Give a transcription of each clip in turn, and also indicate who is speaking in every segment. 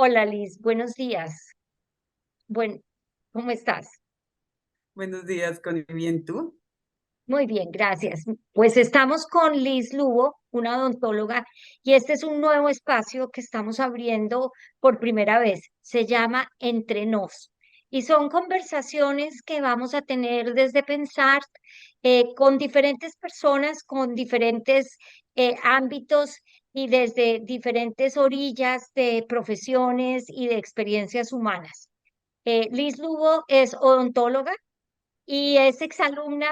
Speaker 1: Hola Liz, buenos días. Bueno, ¿cómo estás?
Speaker 2: Buenos días, Connie. ¿Bien tú?
Speaker 1: Muy bien, gracias. Pues estamos con Liz Lugo, una odontóloga, y este es un nuevo espacio que estamos abriendo por primera vez. Se llama Entre Nos. Y son conversaciones que vamos a tener desde pensar con diferentes personas, con diferentes ámbitos y desde diferentes orillas de profesiones y de experiencias humanas. Liz Lugo es odontóloga y es exalumna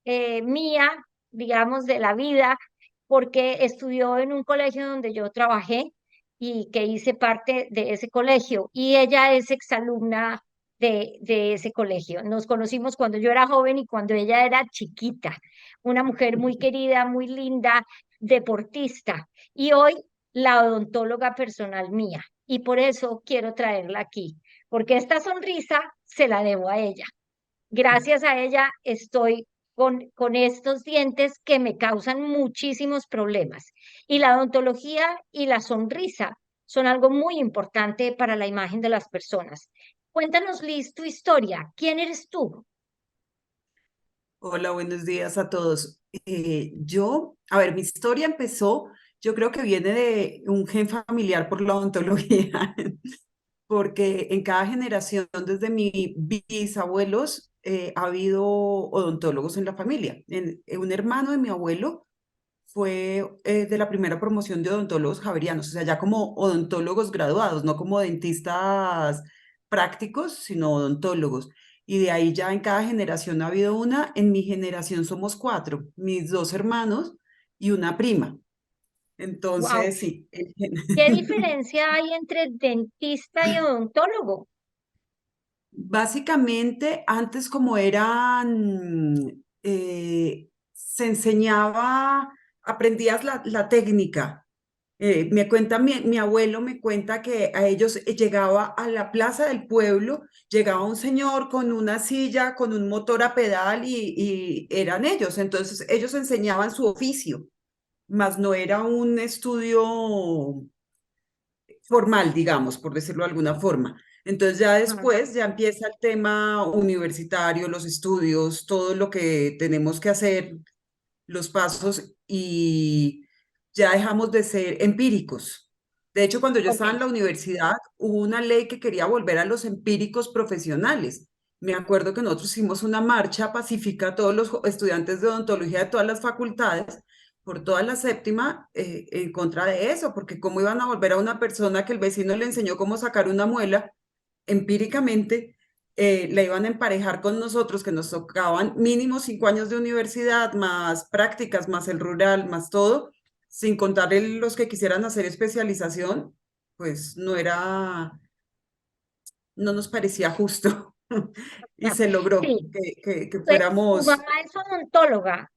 Speaker 1: mía, digamos, de la vida, porque estudió en un colegio donde yo trabajé y que hice parte de ese colegio. Y ella es exalumna de ese colegio. Nos conocimos cuando yo era joven y cuando ella era chiquita, una mujer muy querida, muy linda, deportista. Y hoy la odontóloga personal mía. Y por eso quiero traerla aquí, porque esta sonrisa se la debo a ella. Gracias a ella estoy con estos dientes que me causan muchísimos problemas. Y la odontología y la sonrisa son algo muy importante para la imagen de las personas. Cuéntanos, Liz, tu historia. ¿Quién eres tú?
Speaker 2: Hola, buenos días a todos. Mi historia empezó, yo creo que viene de un gen familiar por la odontología, porque en cada generación, desde mis bisabuelos, ha habido odontólogos en la familia. Un hermano de mi abuelo fue de la primera promoción de odontólogos javerianos, o sea, ya como odontólogos graduados, no como dentistas prácticos, sino odontólogos. Y de ahí ya en cada generación ha habido una. En mi generación somos cuatro, mis dos hermanos y una prima.
Speaker 1: Wow,
Speaker 2: Entonces, sí.
Speaker 1: ¿qué diferencia hay entre dentista y odontólogo?
Speaker 2: Básicamente, antes como eran, se enseñaba, aprendías la técnica. Me cuenta mi abuelo, me cuenta que a ellos llegaba a la plaza del pueblo, llegaba un señor con una silla, con un motor a pedal y eran ellos. Entonces ellos enseñaban su oficio, mas no era un estudio formal, digamos, por decirlo de alguna forma. Entonces ya
Speaker 1: Ah,
Speaker 2: después ya empieza el tema universitario, los estudios, todo lo que tenemos que hacer, los pasos y ya dejamos de ser empíricos. De hecho, cuando yo
Speaker 1: ok.
Speaker 2: estaba en la universidad, hubo una ley que quería volver a los empíricos profesionales. Me acuerdo que nosotros hicimos una marcha pacífica, todos los estudiantes de odontología de todas las facultades, por toda la séptima, en contra de eso, porque cómo iban a volver a una persona que el vecino le enseñó cómo sacar una muela empíricamente, la iban a emparejar con nosotros, que nos tocaban mínimo 5 años de universidad, más prácticas, más el rural, más todo, sin contar los que quisieran hacer especialización, pues no nos parecía justo. Y
Speaker 1: Ah,
Speaker 2: se logró
Speaker 1: sí,
Speaker 2: que
Speaker 1: tu
Speaker 2: fuéramos,
Speaker 1: mamá es odontóloga,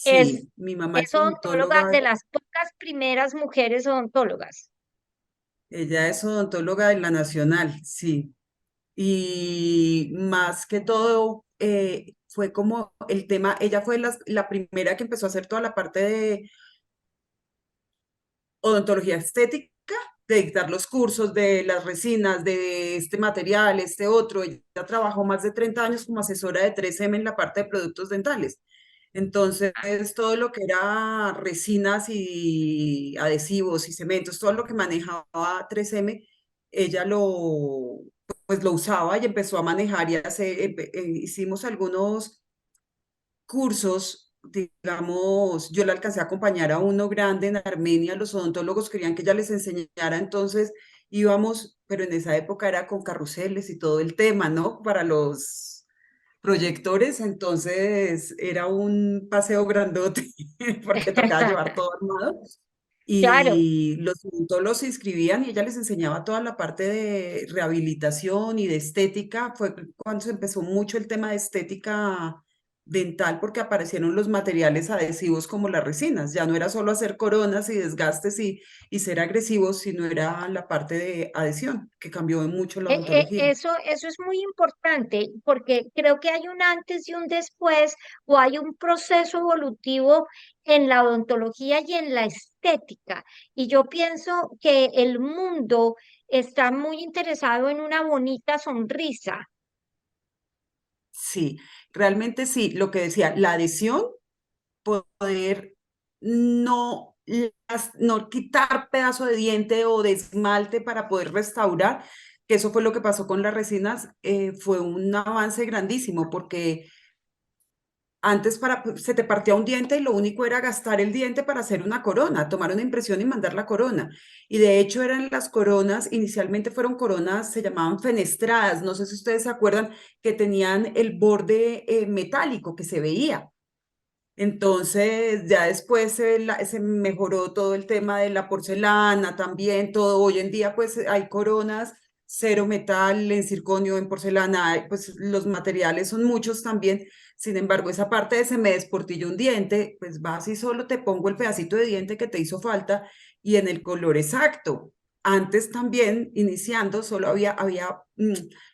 Speaker 1: es,
Speaker 2: sí, mi mamá
Speaker 1: es
Speaker 2: es
Speaker 1: odontóloga
Speaker 2: odontóloga,
Speaker 1: de las pocas primeras mujeres odontólogas.
Speaker 2: ella es odontóloga de la Nacional, sí. Y más que todo fue como el tema, ella fue la primera que empezó a hacer toda la parte de odontología estética, de dictar los cursos de las resinas, de este material, este otro. Ella trabajó más de 30 años como asesora de 3M en la parte de productos dentales. Entonces, todo lo que era resinas y adhesivos y cementos, todo lo que manejaba 3M, ella pues lo usaba y empezó a manejar y hicimos algunos cursos, digamos, yo la alcancé a acompañar a uno grande en Armenia, los odontólogos querían que ella les enseñara, entonces íbamos, pero en esa época era con carruseles y todo el tema, ¿no? Para los proyectores, entonces era un paseo grandote porque tocaba llevar todo armado.
Speaker 1: Claro.
Speaker 2: Y los odontólogos se inscribían y ella les enseñaba toda la parte de rehabilitación y de estética. Fue cuando se empezó mucho el tema de estética dental porque aparecieron los materiales adhesivos como las resinas. Ya no era solo hacer coronas y desgastes y ser agresivos, sino era la parte de adhesión, que cambió mucho la odontología.
Speaker 1: Eso es muy importante porque creo que hay un antes y un después o hay un proceso evolutivo en la odontología y en la estética. Y yo pienso que el mundo está muy interesado en una bonita sonrisa.
Speaker 2: Sí, realmente sí, lo que decía, la adhesión, poder no quitar pedazo de diente o de esmalte para poder restaurar, que eso fue lo que pasó con las resinas, fue un avance grandísimo porque antes se te partía un diente y lo único era gastar el diente para hacer una corona, tomar una impresión y mandar la corona. Y de hecho eran las coronas, inicialmente fueron coronas, se llamaban fenestradas, no sé si ustedes se acuerdan, que tenían el borde metálico que se veía. Entonces, ya después se mejoró todo el tema de la porcelana también, todo. Hoy en día, pues hay coronas, cero metal, en circonio, en porcelana, pues los materiales son muchos también. Sin embargo, esa parte de se me desportilló un diente, pues vas y solo te pongo el pedacito de diente que te hizo falta y en el color exacto. Antes también, iniciando, solo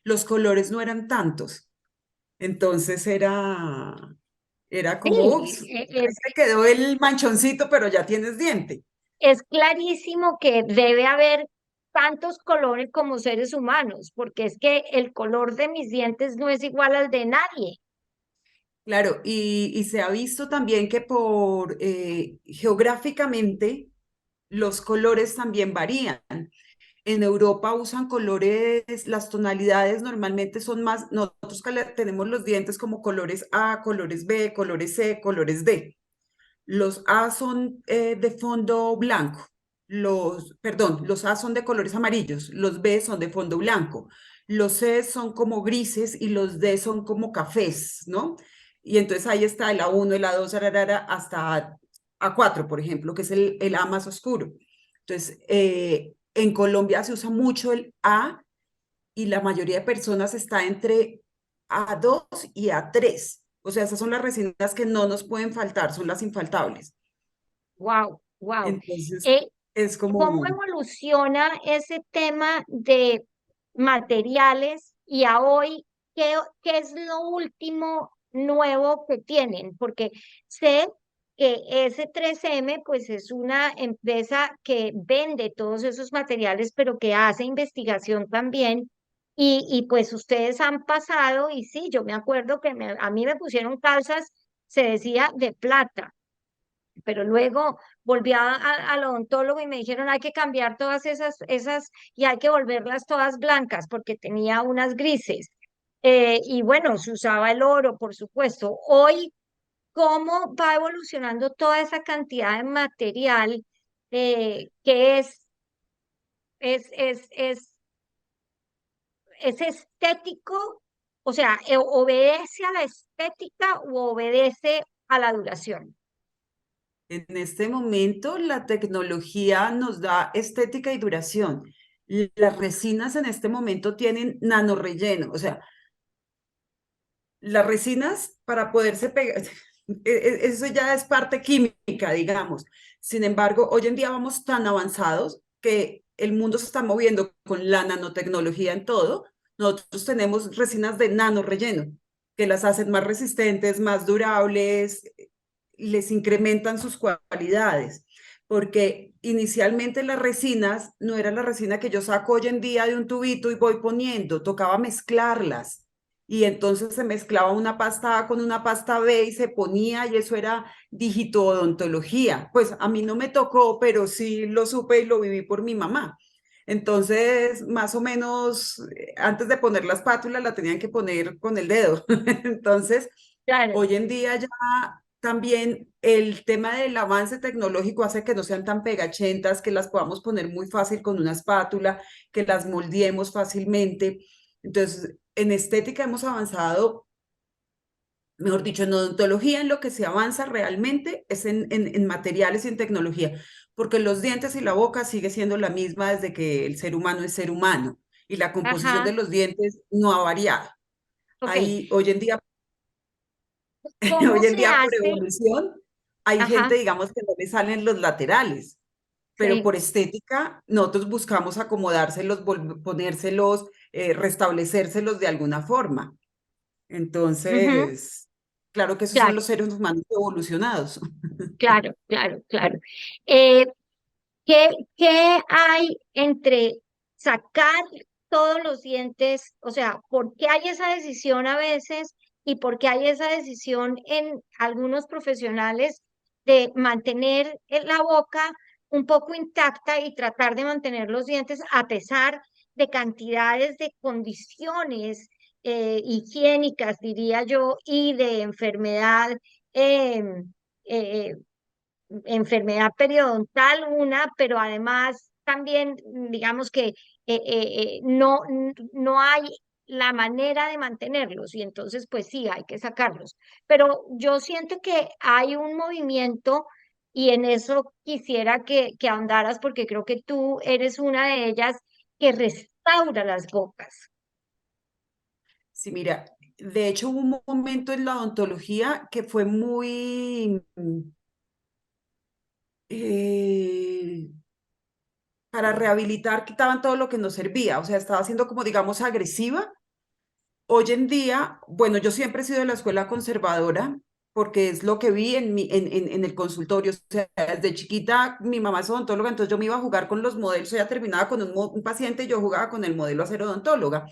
Speaker 2: los colores no eran tantos. Entonces era
Speaker 1: Sí,
Speaker 2: como, ups, ahí te quedó el manchoncito, pero ya tienes diente.
Speaker 1: es clarísimo que debe haber tantos colores como seres humanos, porque es que el color de mis dientes no es igual al de nadie.
Speaker 2: Claro, y se ha visto también que por geográficamente los colores también varían. En Europa usan colores, las tonalidades normalmente son más, nosotros tenemos los dientes como colores A, colores B, colores C, colores D. Los A son de fondo blanco, los A son de colores amarillos, los B son de fondo blanco, los C son como grises y los D son como cafés, ¿no? Y entonces ahí está el A1, el A2, hasta A4, por ejemplo, que es el A más oscuro. Entonces, en Colombia se usa mucho el A y la mayoría de personas está entre A2 y A3. O sea, esas son las resinas que no nos pueden faltar, son las infaltables.
Speaker 1: Wow, wow.
Speaker 2: Entonces, es
Speaker 1: ¿Cómo
Speaker 2: como,
Speaker 1: evoluciona ese tema de materiales y a hoy qué es lo último nuevo que tienen? Porque sé que S3M pues es una empresa que vende todos esos materiales, pero que hace investigación también. Y pues ustedes han pasado, y sí, yo me acuerdo que a mí me pusieron calzas, se decía de plata, pero luego volví al odontólogo y me dijeron hay que cambiar todas esas y hay que volverlas todas blancas porque tenía unas grises. Y bueno, se usaba el oro, por supuesto. Hoy, ¿cómo va evolucionando toda esa cantidad de material que es es estético? O sea, ¿obedece a la estética o obedece a la duración?
Speaker 2: en este momento la tecnología nos da estética y duración. Las resinas en este momento tienen nanorrelleno, o sea, las resinas para poderse pegar, eso ya es parte química, digamos. Sin embargo, hoy en día vamos tan avanzados que el mundo se está moviendo con la nanotecnología en todo. Nosotros tenemos resinas de nano relleno que las hacen más resistentes, más durables, les incrementan sus cualidades. Porque inicialmente las resinas no era la resina que yo saco hoy en día de un tubito y voy poniendo, tocaba mezclarlas y entonces se mezclaba una pasta A con una pasta B y se ponía y eso era digitoodontología. Pues a mí no me tocó, pero sí lo supe y lo viví por mi mamá. Entonces, más o menos, antes de poner la espátula la tenían que poner con el dedo. Entonces,
Speaker 1: Claro.
Speaker 2: hoy en día ya también el tema del avance tecnológico hace que no sean tan pegachentas, que las podamos poner muy fácil con una espátula, que las moldeemos fácilmente. Entonces, en estética hemos avanzado, mejor dicho, en odontología en lo que se avanza realmente es en materiales y en tecnología, porque los dientes y la boca sigue siendo la misma desde que el ser humano es ser humano y la composición de
Speaker 1: Ajá,
Speaker 2: los dientes no ha variado.
Speaker 1: ok.
Speaker 2: Hay, hoy en día
Speaker 1: ¿Cómo
Speaker 2: hoy en
Speaker 1: se
Speaker 2: día por
Speaker 1: hace?
Speaker 2: evolución hay gente,
Speaker 1: Ajá,
Speaker 2: digamos, que no le salen los laterales, pero
Speaker 1: sí.
Speaker 2: por estética nosotros buscamos acomodárselos, ponérselos, restablecérselos de alguna forma.
Speaker 1: Ujú.
Speaker 2: Entonces, Claro que esos son
Speaker 1: Claro,
Speaker 2: los seres humanos evolucionados.
Speaker 1: claro, claro, claro. Eh, ¿qué, qué hay entre sacar todos los dientes? O sea, ¿por qué hay esa decisión a veces y por qué hay esa decisión en algunos profesionales de mantener la boca un poco intacta y tratar de mantener los dientes a pesar de cantidades de condiciones higiénicas, diría yo, y de em, eh, enfermedad periodontal una, pero además también digamos que no hay la manera de mantenerlos y entonces pues sí, hay que sacarlos. Pero yo siento que hay un movimiento y en eso quisiera que ahondaras porque creo que tú eres una de ellas que restaura las bocas.
Speaker 2: Sí, mira, de hecho hubo un momento en la odontología que fue muy eh, para rehabilitar, quitaban todo lo que nos servía, o sea, estaba siendo como, digamos, agresiva. Hoy en día, bueno, yo siempre he sido de la escuela conservadora porque es lo que vi en el consultorio. O sea, desde chiquita mi mamá es odontóloga, entonces yo me iba a jugar con los modelos, ella terminaba con un paciente y yo jugaba con el modelo a ser odontóloga.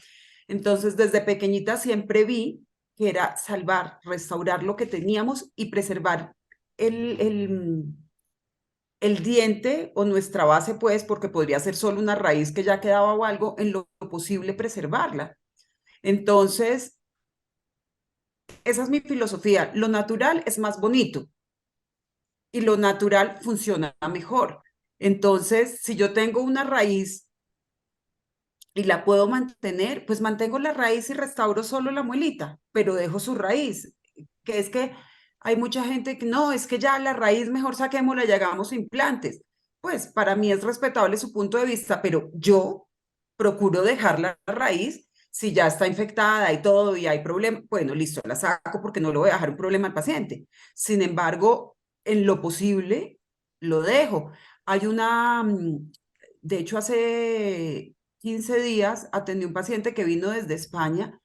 Speaker 2: Entonces, desde pequeñita siempre vi que era salvar, restaurar lo que teníamos y preservar el, el, el diente o nuestra base, pues, porque podría ser solo una raíz que ya quedaba o algo, en lo posible preservarla. Entonces, esa es mi filosofía. Lo natural es más bonito y lo natural funciona mejor. Entonces, si yo tengo una raíz y la puedo mantener, pues mantengo la raíz y restauro solo la muelita, pero dejo su raíz. Que es que hay mucha gente que no, es que ya la raíz mejor saquémosla y hagamos implantes. Pues para mí es respetable su punto de vista, pero yo procuro dejar la raíz. Si ya está infectada y todo y hay problema, bueno, listo, la saco porque no le voy a dejar un problema al paciente. Sin embargo, en lo posible, lo dejo. Hay de hecho, hace 15 días atendí un paciente que vino desde España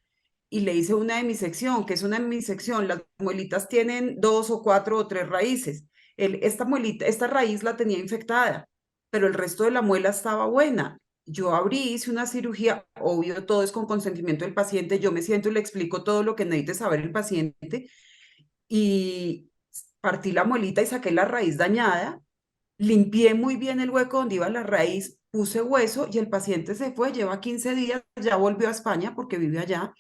Speaker 2: y le hice una demisección, que es una demisección. Las muelitas tienen dos o cuatro o tres raíces. Esta muelita, esta raíz la tenía infectada, pero el resto de la muela estaba buena. Yo abrí, hice una cirugía, obvio, todo es con consentimiento del paciente. Yo me siento y le explico todo lo que necesite saber el paciente y partí la muelita y saqué la raíz dañada. Limpié muy bien el hueco donde iba la raíz, puse hueso y el paciente se fue, lleva 15 días, ya volvió a España porque vive allá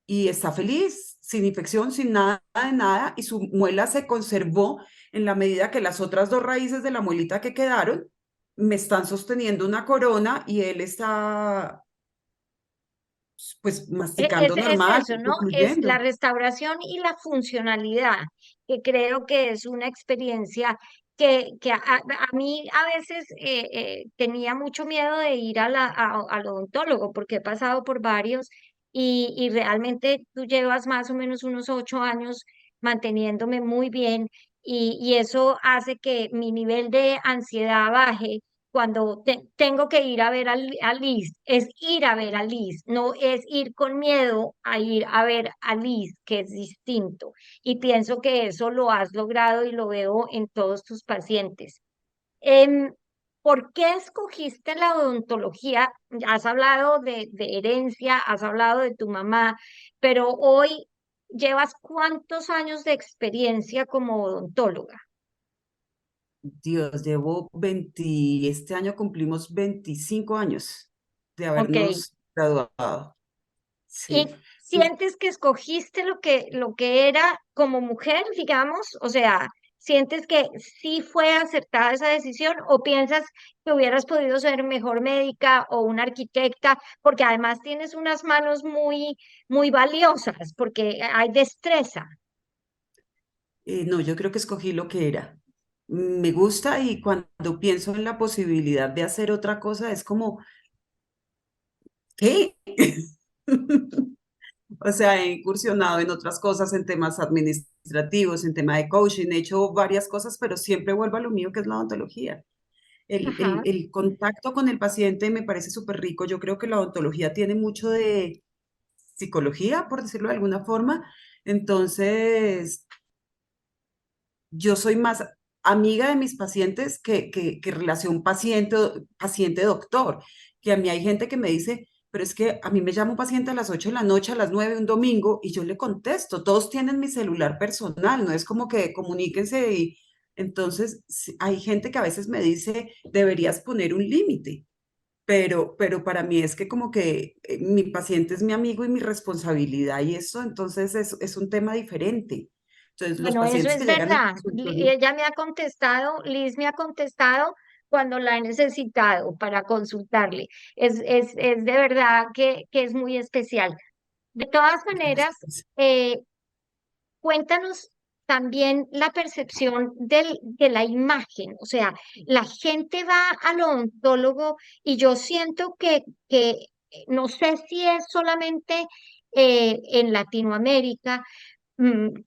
Speaker 2: y está feliz, sin infección, sin nada de nada, y su muela se conservó en la medida que las otras dos raíces de la muelita que quedaron me están sosteniendo una corona y él está pues masticando
Speaker 1: Es
Speaker 2: normal,
Speaker 1: eso, ¿no? Es la
Speaker 2: concluyendo.
Speaker 1: restauración y la funcionalidad, que creo que es una experiencia que a mí a veces tenía mucho miedo de ir al odontólogo, porque he pasado por varios y realmente tú llevas más o menos unos 8 años manteniéndome muy bien y eso hace que mi nivel de ansiedad baje cuando tengo que ir a ver a Liz, es ir a ver a Liz, no es ir con miedo a ir a ver a Liz, que es distinto. Y pienso que eso lo has logrado y lo veo en todos tus pacientes. Em, ¿Por qué escogiste la odontología? Has hablado de herencia, has hablado de tu mamá, pero hoy llevas ¿cuántos años de experiencia como odontóloga?
Speaker 2: Dios, llevo 20, este año cumplimos 25 años de
Speaker 1: Ok.
Speaker 2: habernos graduado. Sí.
Speaker 1: ¿Y sientes que escogiste lo que era como mujer, digamos? O sea, ¿sientes que sí fue acertada esa decisión o piensas que hubieras podido ser mejor médica o una arquitecta? Porque además tienes unas manos muy valiosas, porque hay destreza.
Speaker 2: No, yo creo que escogí lo que era. Me gusta y cuando pienso en la posibilidad de hacer otra cosa es como, ¿qué? O sea, he incursionado en otras cosas, en temas administrativos, en tema de coaching, he hecho varias cosas, pero siempre vuelvo a lo mío, que es la odontología.
Speaker 1: Ajá.
Speaker 2: El contacto con el paciente me parece súper rico. Yo creo que la odontología tiene mucho de psicología, por decirlo de alguna forma. Entonces, yo soy más amiga de mis pacientes que relación paciente-doctor, que a mí hay gente que me dice, pero es que a mí me llama un paciente a las 8 de la noche, a las 9 un domingo, y yo le contesto, todos tienen mi celular personal, no es como que comuníquense y entonces sí, hay gente que a veces me dice, deberías poner un límite. Pero para mí es que como que mi paciente es mi amigo y mi responsabilidad y eso, entonces es un tema diferente. Entonces, los
Speaker 1: Bueno, eso
Speaker 2: pacientes
Speaker 1: es
Speaker 2: que llegan al
Speaker 1: verdad.
Speaker 2: consultorio,
Speaker 1: Ella me ha contestado, Liz me ha contestado cuando la he necesitado para consultarle. Es de verdad que es muy especial. De todas maneras,
Speaker 2: gracias.
Speaker 1: eh, cuéntanos también la percepción de la imagen. O sea, la gente va al odontólogo y yo siento que no sé si es solamente en Latinoamérica.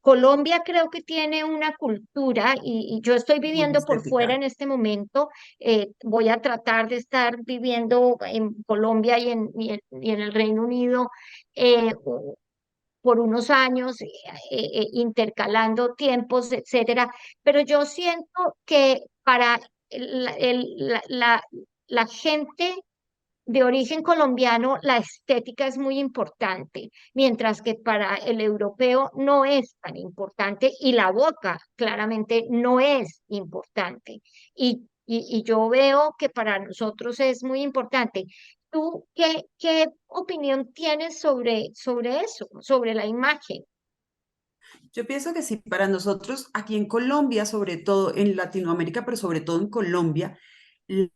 Speaker 1: Colombia creo que tiene una cultura y yo estoy
Speaker 2: Muy
Speaker 1: viviendo por fuera
Speaker 2: estética.
Speaker 1: en este momento. Voy a tratar de estar viviendo en Colombia y en el Reino Unido por unos años, intercalando tiempos, etcétera. Pero yo siento que para el- el- la, la la gente de origen colombiano, la estética es muy importante, mientras que para el europeo no es tan importante y la boca claramente no es importante. Y yo veo que para nosotros es muy importante. ¿Tú qué opinión tienes sobre eso, sobre la imagen?
Speaker 2: Yo pienso que sí, para nosotros aquí en Colombia, sobre todo en Latinoamérica, pero sobre todo en Colombia,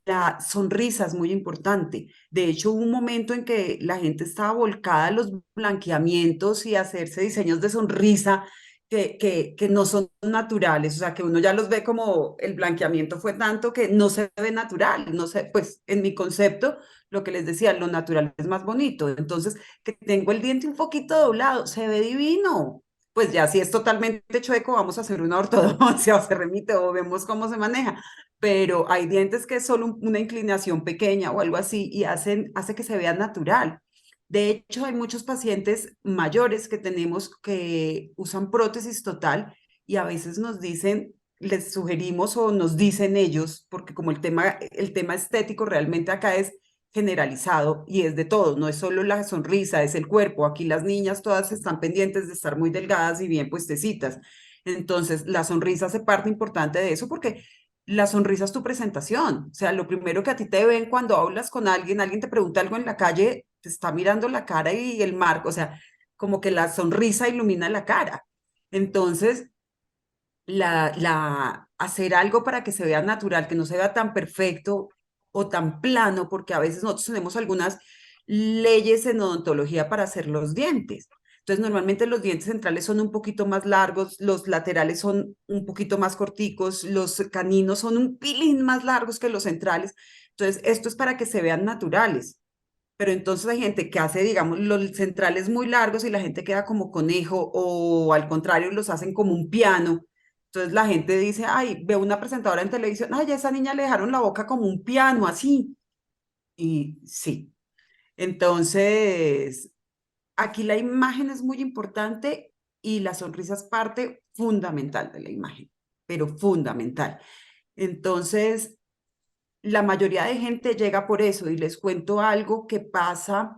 Speaker 2: la sonrisa es muy importante. De hecho, hubo un momento en que la gente estaba volcada a los blanqueamientos y a hacerse diseños de sonrisa que no son naturales, o sea, que uno ya los ve como el blanqueamiento fue tanto que no se ve natural, no sé, pues en mi concepto, lo que les decía, lo natural es más bonito. Entonces, que tengo el diente un poquito doblado, se ve divino. Pues ya si es totalmente chueco, vamos a hacer una ortodoncia o se remite o vemos cómo se maneja. Pero hay dientes que es solo una inclinación pequeña o algo así y hace que se vea natural. De hecho, hay muchos pacientes mayores que tenemos que usan prótesis total y a veces nos dicen, les sugerimos o nos dicen ellos, porque como el tema estético realmente acá es generalizado y es de todo, no es solo la sonrisa, es el cuerpo. Aquí las niñas todas están pendientes de estar muy delgadas y bien puestecitas. Entonces, la sonrisa hace parte importante de eso porque la sonrisa es tu presentación. O sea, lo primero que a ti te ven cuando hablas con alguien, alguien te pregunta algo en la calle, te está mirando la cara y el marco, o sea, como que la sonrisa ilumina la cara. Entonces, hacer algo para que se vea natural, que no se vea tan perfecto o tan plano, porque a veces nosotros tenemos algunas leyes en odontología para hacer los dientes. Entonces, normalmente los dientes centrales son un poquito más largos, los laterales son un poquito más corticos, los caninos son un pilín más largos que los centrales. Entonces, esto es para que se vean naturales. Pero entonces hay gente que hace, digamos, los centrales muy largos y la gente queda como conejo o al contrario los hacen como un piano. Entonces la gente dice, ay, veo una presentadora en televisión, ay, a esa niña le dejaron la boca como un piano, así. Y sí. Entonces, aquí la imagen es muy importante y la sonrisa es parte fundamental de la imagen, pero fundamental. Entonces, la mayoría de gente llega por eso y les cuento algo que pasa.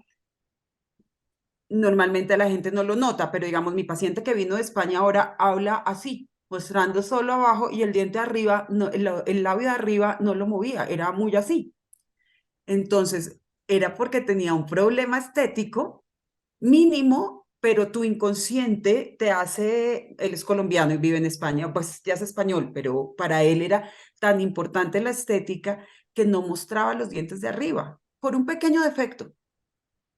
Speaker 2: Normalmente la gente no lo nota, pero digamos, mi paciente que vino de España ahora habla así, mostrando solo abajo y el diente de arriba, no, el labio de arriba no lo movía, era muy así. Entonces, era porque tenía un problema estético mínimo, pero tu inconsciente te hace, él es colombiano y vive en España, pues ya es español, pero para él era tan importante la estética que no mostraba los dientes de arriba, por un pequeño defecto.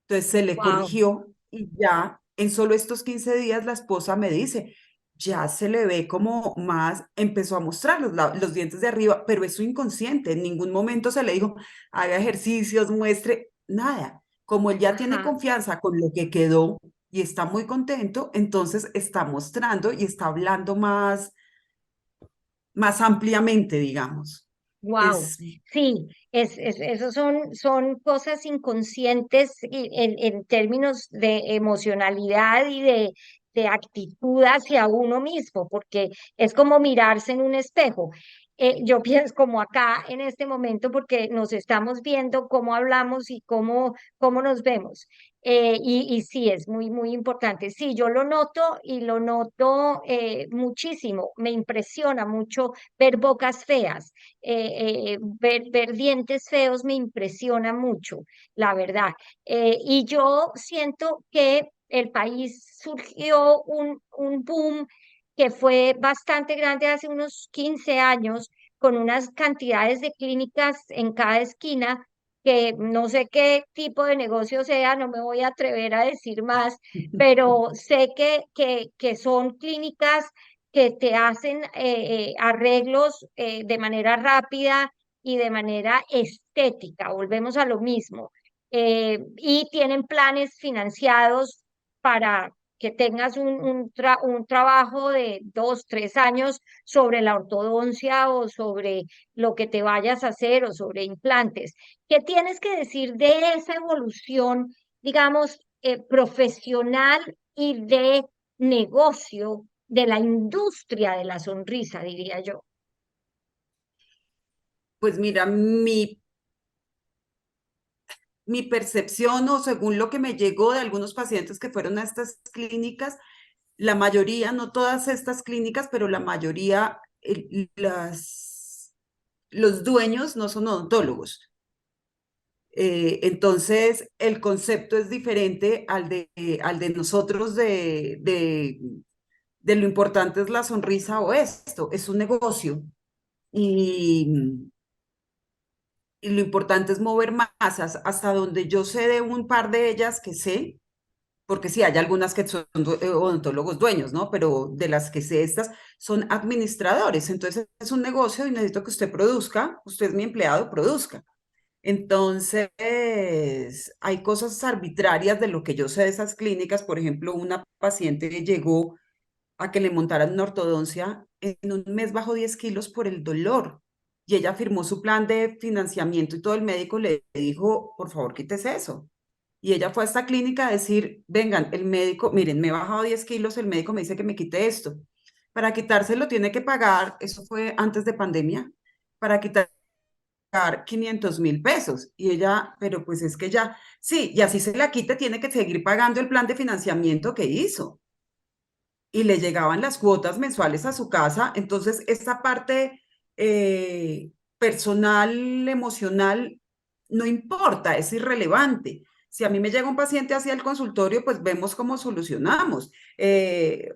Speaker 2: Entonces se le
Speaker 1: Wow,
Speaker 2: corrigió y ya en solo estos 15 días la esposa me dice, ya se le ve como más, empezó a mostrar los dientes de arriba, pero es su inconsciente, en ningún momento se le dijo, haga ejercicios, muestre, nada. Como él ya tiene
Speaker 1: ajá.
Speaker 2: confianza con lo que quedó y está muy contento, entonces está mostrando y está hablando más ampliamente, digamos.
Speaker 1: Wow,
Speaker 2: Es,
Speaker 1: sí, esos son cosas inconscientes en términos de emocionalidad y de actitud hacia uno mismo, porque es como mirarse en un espejo. Yo pienso como acá en este momento, porque nos estamos viendo cómo hablamos y cómo nos vemos. Y sí, es muy, muy importante. Sí, yo lo noto y lo noto muchísimo. Me impresiona mucho ver bocas feas, ver dientes feos me impresiona mucho, la verdad. Y yo siento que el país surgió un boom que fue bastante grande hace unos 15 años, con unas cantidades de clínicas en cada esquina, que no sé qué tipo de negocio sea, no me voy a atrever a decir más, pero sé que son clínicas que te hacen arreglos de manera rápida y de manera estética, volvemos a lo mismo. Y tienen planes financiados para que tengas un trabajo de 2, 3 años sobre la ortodoncia o sobre lo que te vayas a hacer o sobre implantes. ¿Qué tienes que decir de esa evolución, digamos, profesional y de negocio de la industria de la sonrisa, diría yo?
Speaker 2: pues mira, mi percepción o según lo que me llegó de algunos pacientes que fueron a estas clínicas, la mayoría, no todas estas clínicas, pero la mayoría, los dueños no son odontólogos. Entonces, el concepto es diferente al de nosotros de lo importante es la sonrisa o esto, es un negocio. Y, y lo importante es mover masas hasta donde yo sé de un par de ellas que sé, porque sí, hay algunas que son odontólogos dueños, ¿no? Pero de las que sé estas son administradores. Entonces es un negocio y necesito que usted produzca, usted es mi empleado, produzca. Entonces, hay cosas arbitrarias de lo que yo sé de esas clínicas. Por ejemplo, una paciente llegó a que le montaran una ortodoncia, en un mes bajó 10 kilos por el dolor. Y ella firmó su plan de financiamiento y todo el médico le dijo, por favor, quítese eso. Y ella fue a esta clínica a decir, vengan, el médico, miren, me he bajado 10 kilos, el médico me dice que me quite esto. Para quitárselo tiene que pagar, eso fue antes de pandemia, para quitar 500.000 pesos. Y ella, pero pues es que ya, sí, y así se la quite, tiene que seguir pagando el plan de financiamiento que hizo. Y le llegaban las cuotas mensuales a su casa. Entonces, esta parte personal, emocional, no importa, es irrelevante. Si a mí me llega un paciente hacia el consultorio, pues vemos cómo solucionamos. Que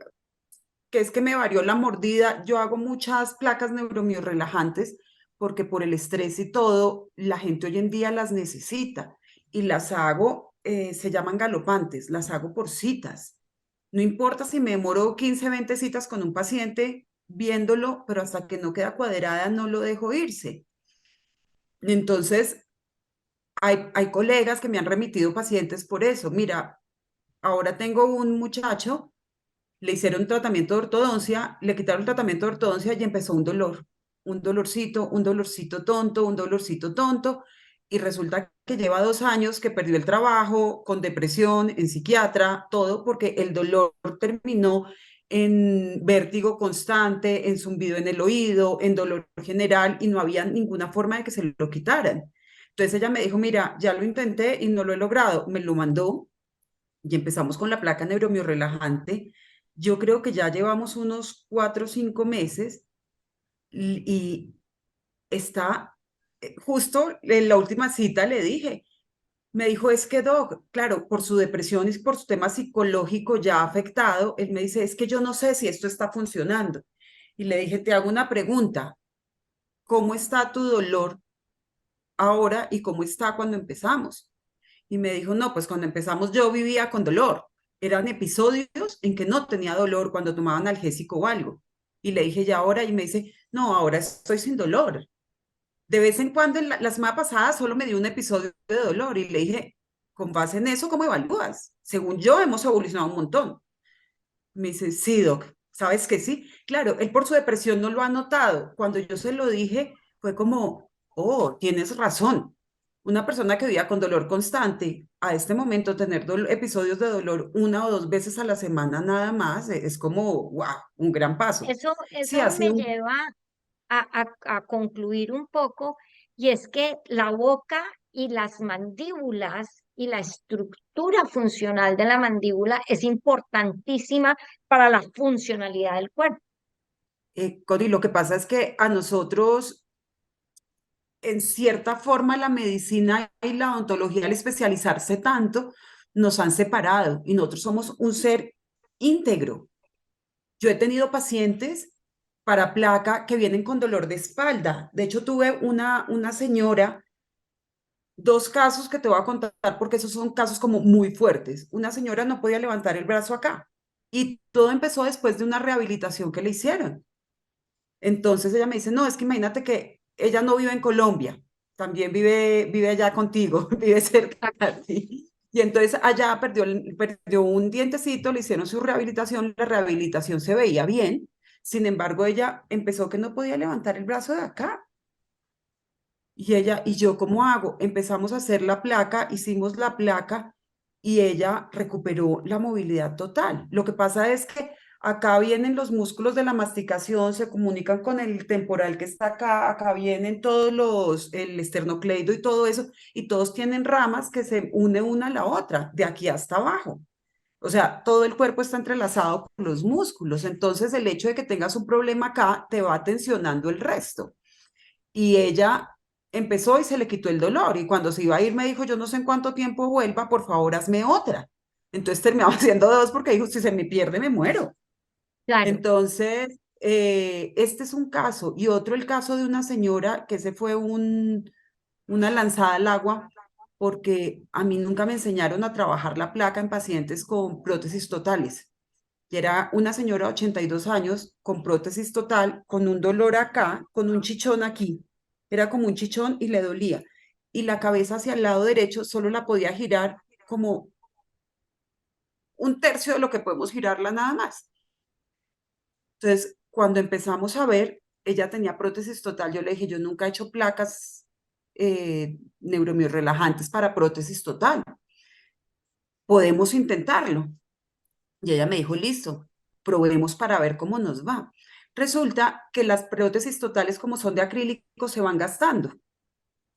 Speaker 2: es que me varió la mordida. Yo hago muchas placas neuromio-relajantes porque por el estrés y todo, la gente hoy en día las necesita y las hago, se llaman galopantes, las hago por citas. No importa si me demoro 15, 20 citas con un paciente viéndolo, pero hasta que no queda cuadrada no lo dejo irse. Entonces, hay colegas que me han remitido pacientes por eso. Mira, ahora tengo un muchacho, le hicieron tratamiento de ortodoncia, le quitaron el tratamiento de ortodoncia y empezó un dolorcito tonto, un dolorcito tonto, y resulta que lleva 2 años que perdió el trabajo, con depresión, en psiquiatra, todo porque el dolor terminó en vértigo constante, en zumbido en el oído, en dolor general, y no había ninguna forma de que se lo quitaran. Entonces ella me dijo, mira, ya lo intenté y no lo he logrado. Me lo mandó y empezamos con la placa neuromiorrelajante. Yo creo que ya llevamos unos 4 o 5 meses y está, justo en la última cita le dije, me dijo, es que Doc, claro, por su depresión y por su tema psicológico ya afectado, él me dice, es que yo no sé si esto está funcionando. Y le dije, te hago una pregunta, ¿cómo está tu dolor ahora y cómo está cuando empezamos? Y me dijo, no, pues cuando empezamos yo vivía con dolor. Eran episodios en que no tenía dolor cuando tomaba analgésico o algo. Y le dije, ya ahora, y me dice, no, ahora estoy sin dolor. De vez en cuando, la semana pasada solo me dio un episodio de dolor y le dije, con base en eso, ¿cómo evalúas? Según yo, hemos evolucionado un montón. Me dice, sí, doc, ¿sabes que sí? Claro, él por su depresión no lo ha notado. Cuando yo se lo dije, fue como, oh, tienes razón. Una persona que vivía con dolor constante, a este momento tener episodios de dolor una o dos veces a la semana nada más, es como, wow, un gran paso. Sí,
Speaker 1: Eso
Speaker 2: ha
Speaker 1: me
Speaker 2: sido un
Speaker 1: lleva a concluir un poco, y es que la boca y las mandíbulas y la estructura funcional de la mandíbula es importantísima para la funcionalidad del cuerpo.
Speaker 2: Cori, lo que pasa es que a nosotros, en cierta forma, la medicina y la odontología, al especializarse tanto, nos han separado y nosotros somos un ser íntegro. Yo he tenido pacientes para placa que vienen con dolor de espalda. De hecho, tuve una señora, dos casos que te voy a contar porque esos son casos como muy fuertes. Una señora no podía levantar el brazo acá y todo empezó después de una rehabilitación que le hicieron. Entonces ella me dice, no, es que imagínate que ella no vive en Colombia, también vive allá contigo, vive cerca de ti. Y entonces allá perdió un dientecito, le hicieron su rehabilitación, la rehabilitación se veía bien, sin embargo ella empezó que no podía levantar el brazo de acá. Y ella, ¿y yo cómo hago? Empezamos a hacer la placa, hicimos la placa y ella recuperó la movilidad total. Lo que pasa es que acá vienen los músculos de la masticación, se comunican con el temporal que está acá, acá vienen el esternocleido y todo eso, y todos tienen ramas que se une una a la otra, de aquí hasta abajo. O sea, todo el cuerpo está entrelazado con los músculos. Entonces, el hecho de que tengas un problema acá te va tensionando el resto. Y ella empezó y se le quitó el dolor. Y cuando se iba a ir, me dijo, yo no sé en cuánto tiempo vuelva, por favor, hazme otra. Entonces terminaba haciendo dos porque dijo, si se me pierde, me muero.
Speaker 1: Claro,
Speaker 2: Entonces, este es un caso. Y otro, el caso de una señora que se fue una lanzada al agua porque a mí nunca me enseñaron a trabajar la placa en pacientes con prótesis totales. Y era una señora de 82 años con prótesis total, con un dolor acá, con un chichón aquí. Era como un chichón y le dolía. Y la cabeza hacia el lado derecho solo la podía girar como un tercio de lo que podemos girarla nada más. Entonces, cuando empezamos a ver, ella tenía prótesis total. Yo le dije, yo nunca he hecho placas neuromio-relajantes para prótesis total. Podemos intentarlo. Y ella me dijo, listo, probemos para ver cómo nos va. Resulta que las prótesis totales, como son de acrílico, se van gastando.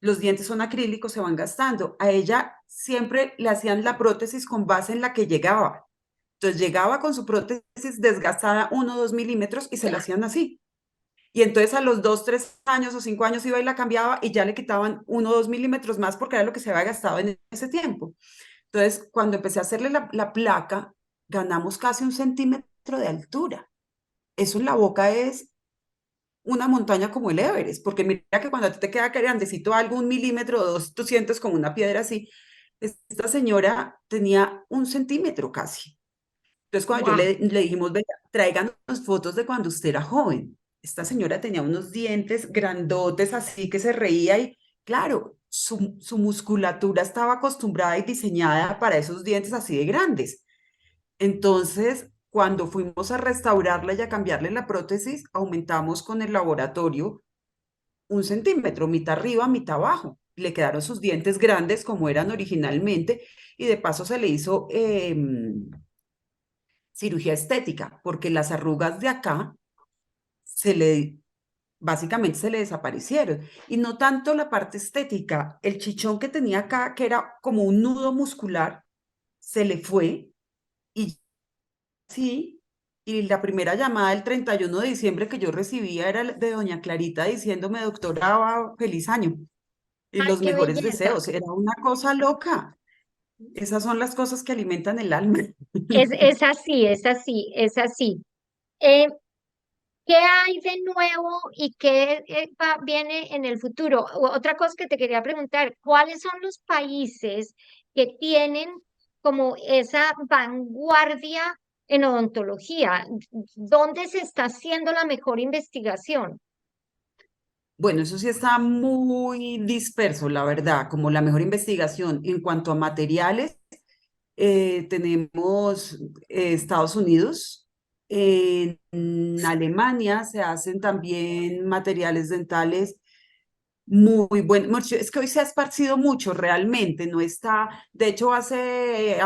Speaker 2: Los dientes son acrílicos, se van gastando. A ella siempre le hacían la prótesis con base en la que llegaba. Entonces llegaba con su prótesis desgastada 1 o 2 milímetros y se la hacían así. Y entonces a los 2, 3 años o 5 años iba y la cambiaba y ya le quitaban 1 o 2 milímetros más porque era lo que se había gastado en ese tiempo. Entonces, cuando empecé a hacerle la placa, ganamos casi 1 centímetro de altura. Eso en la boca es una montaña como el Everest, porque mira que cuando a ti te queda grandecito algo, 1 milímetro o 2, tú sientes como una piedra así. Esta señora tenía 1 centímetro casi. Entonces, cuando yo
Speaker 1: wow,
Speaker 2: le dijimos, venga, tráiganos fotos de cuando usted era joven. Esta señora tenía unos dientes grandotes así que se reía y, claro, su musculatura estaba acostumbrada y diseñada para esos dientes así de grandes. Entonces, cuando fuimos a restaurarla y a cambiarle la prótesis, aumentamos con el laboratorio 1 centímetro, mitad arriba, mitad abajo. Le quedaron sus dientes grandes como eran originalmente y de paso se le hizo cirugía estética, porque las arrugas de acá se le, básicamente se le desaparecieron. Y no tanto la parte estética, el chichón que tenía acá, que era como un nudo muscular, se le fue y sí. Y la primera llamada del 31 de diciembre que yo recibía era de doña Clarita diciéndome, doctora, feliz año y
Speaker 1: ay,
Speaker 2: los
Speaker 1: qué
Speaker 2: mejores
Speaker 1: belleza.
Speaker 2: deseos. Era una cosa loca. Esas son las cosas que alimentan el alma.
Speaker 1: Es así, es así, es así. Eh, ¿Qué hay de nuevo y qué viene en el futuro? Otra cosa que te quería preguntar, ¿cuáles son los países que tienen como esa vanguardia en odontología? ¿Dónde se está haciendo la mejor investigación?
Speaker 2: Bueno, eso sí está muy disperso, la verdad, como la mejor investigación en cuanto a materiales. Tenemos Estados Unidos, en Alemania se hacen también materiales dentales, Muy bueno. Es que hoy se ha esparcido mucho realmente, no está. De hecho, a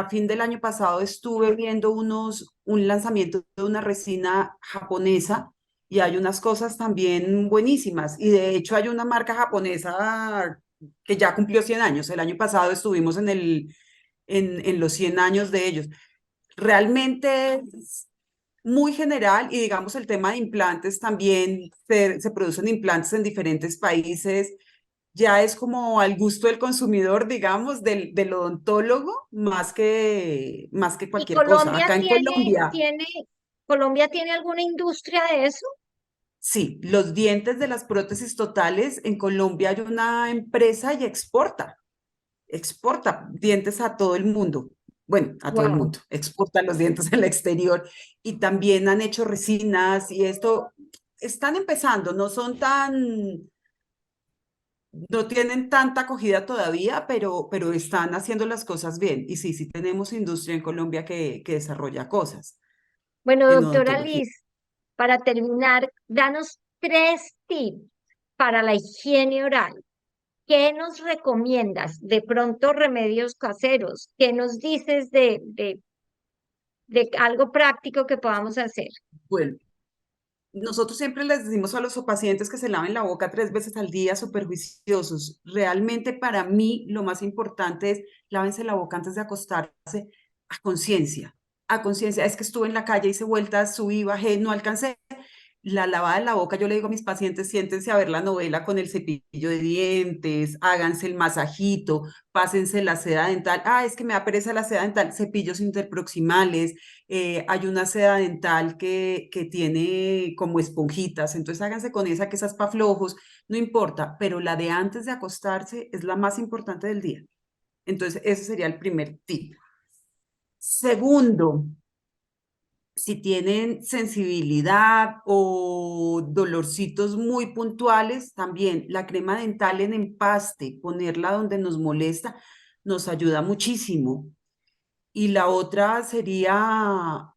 Speaker 2: fin del año pasado estuve viendo un lanzamiento de una resina japonesa y hay unas cosas también buenísimas. Y de hecho hay una marca japonesa que ya cumplió 100 años. El año pasado estuvimos en los 100 años de ellos. Realmente es muy general y digamos el tema de implantes también se producen implantes en diferentes países, ya es como al gusto del consumidor, digamos, del odontólogo, más que
Speaker 1: ¿Y
Speaker 2: cualquier cosa. Acá en Colombia,
Speaker 1: Colombia tiene alguna industria de eso?
Speaker 2: sí, los dientes de las prótesis totales, en Colombia hay una empresa y exporta dientes a todo el mundo. Bueno, a todo el
Speaker 1: Wow.
Speaker 2: mundo, exporta los dientes al exterior y también han hecho resinas y esto, están empezando, no tienen tanta acogida todavía, pero están haciendo las cosas bien. Y sí, sí tenemos industria en Colombia que desarrolla cosas
Speaker 1: Bueno,
Speaker 2: en
Speaker 1: doctora
Speaker 2: odontología.
Speaker 1: Liz, para terminar, danos 3 tips para la higiene oral. ¿Qué nos recomiendas? De pronto remedios caseros. ¿Qué nos dices de algo práctico que podamos hacer?
Speaker 2: Bueno, nosotros siempre les decimos a los pacientes que se laven la boca 3 veces al día, súper juiciosos. Realmente para mí lo más importante es lávense la boca antes de acostarse a conciencia. A conciencia, es que estuve en la calle, hice vueltas, subí, bajé, no alcancé. La lavada de la boca, yo le digo a mis pacientes, siéntense a ver la novela con el cepillo de dientes, háganse el masajito, pásense la seda dental. Ah, es que me da pereza la seda dental, cepillos interproximales. Hay una seda dental que tiene como esponjitas, entonces háganse con esa, que esas para flojos, no importa, pero la de antes de acostarse es la más importante del día. Entonces, ese sería el primer tip. Segundo, si tienen sensibilidad o dolorcitos muy puntuales, también la crema dental en empaste, ponerla donde nos molesta, nos ayuda muchísimo. Y la otra sería,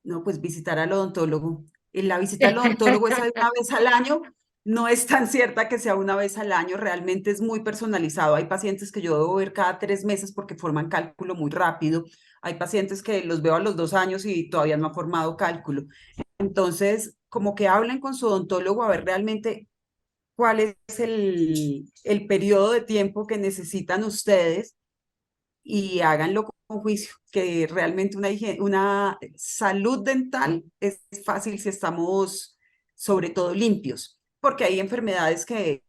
Speaker 2: no, pues visitar al odontólogo. La visita al odontólogo esa de una vez al año no es tan cierta que sea una vez al año, realmente es muy personalizado. Hay pacientes que yo debo ver cada 3 meses porque forman cálculo muy rápido. Hay pacientes que los veo a los 2 años y todavía no han formado cálculo. Entonces, como que hablen con su odontólogo a ver realmente cuál es el periodo de tiempo que necesitan ustedes y háganlo con juicio, que realmente una salud dental es fácil si estamos sobre todo limpios, porque hay enfermedades que,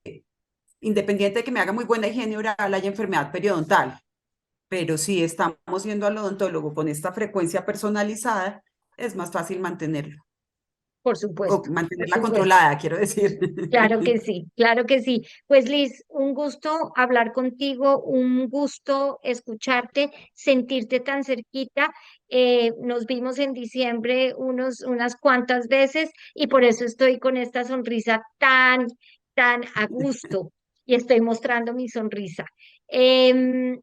Speaker 2: independiente de que me haga muy buena higiene oral, hay enfermedad periodontal, pero si estamos yendo al odontólogo con esta frecuencia personalizada, es más fácil mantenerlo,
Speaker 1: Por
Speaker 2: o
Speaker 1: supuesto, por
Speaker 2: mantenerla
Speaker 1: supuesto.
Speaker 2: controlada, quiero decir.
Speaker 1: Claro que sí, claro que sí. Pues Liz, un gusto hablar contigo, un gusto escucharte, sentirte tan cerquita. Nos vimos en diciembre unas cuantas veces y por eso estoy con esta sonrisa tan a gusto y estoy mostrando mi sonrisa. Em,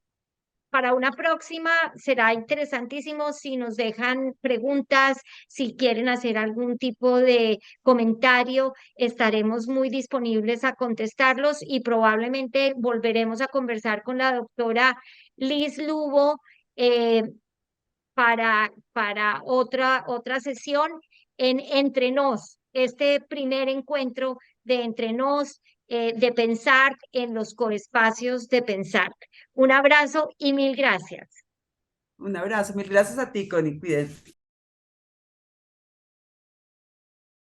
Speaker 1: para una próxima será interesantísimo si nos dejan preguntas, si quieren hacer algún tipo de comentario, estaremos muy disponibles a contestarlos y probablemente volveremos a conversar con la doctora Liz Lugo eh, para otra sesión en Entre Nos, este primer encuentro de Entre Nos, de pensar en los coespacios de pensar. Un abrazo y mil gracias.
Speaker 2: Un abrazo, mil gracias a ti, Connie, cuídate.